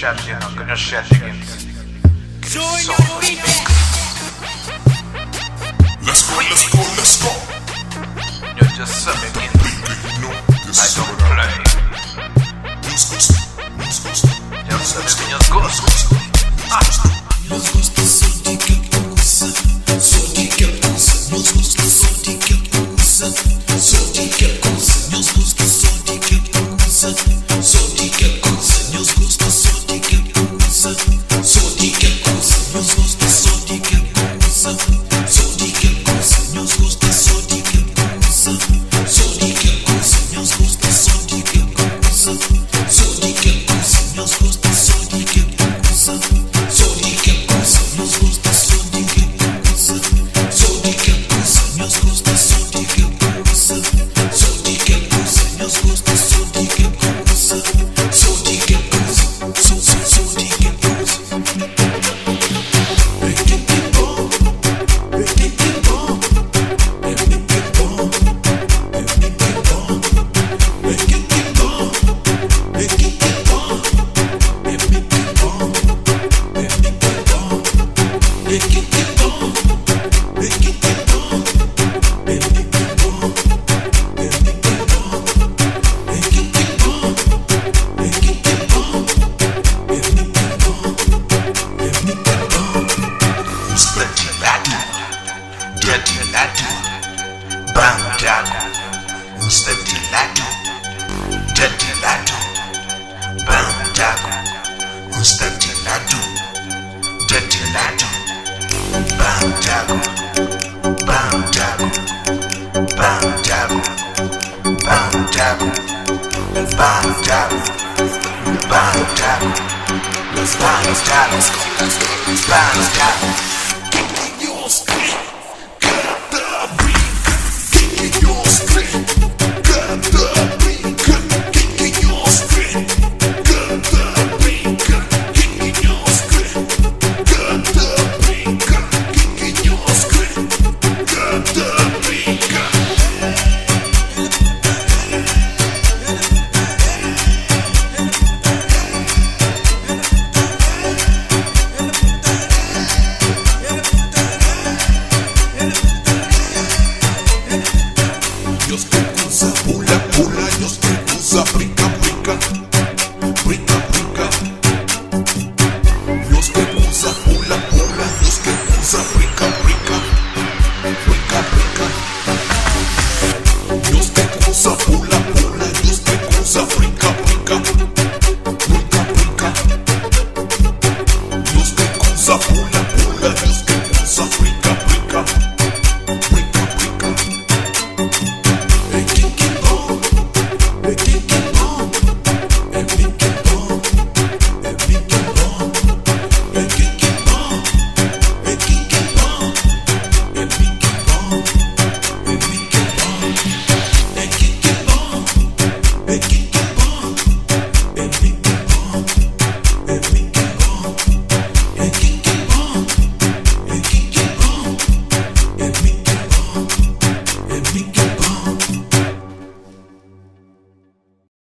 Gönül şerliğimiz. Let's go, let's go, let's go. You're just sucking. No, this I is don't what I play. Nos gusta, nos gusta. Yo sabes que nos gusta. Nos gusta só de que usa, só de que usa. Nos gusta só de que usa, só de que usa. Nos gusta só de que usa, só de que usa. Nos gusta só de que usa, só de que usa. Nos gusta só de que usa, só de que usa. Nos gusta só de que usa, só de que usa. Nos gusta só de que usa, só de que usa. Nos gusta só de que usa, só de que usa. Nos gusta só de que usa, só de que usa. Nos gusta só de que usa, só de que usa. Nos gusta só de que usa, só de que usa. Só de que usa. Vem que bom, vem que bom, vem que bom, vem que bom, vem que bom, vem que bom, vem que bom, vem que bom, vem que bom, vem que bom, vem que bom, vem que bom, vem que bom, vem que bom, vem que bom. Dirty Latin, Dirty Latin, Bang Jago, Dirty Latin, Dirty Latin, Bang Jago, Dirty Latin, Dirty Latin, Bang Jago, Bang Jago, Bang Jago, Bang Jago, Bang Jago, Bang Jago, Bang Jago, Bang Jago.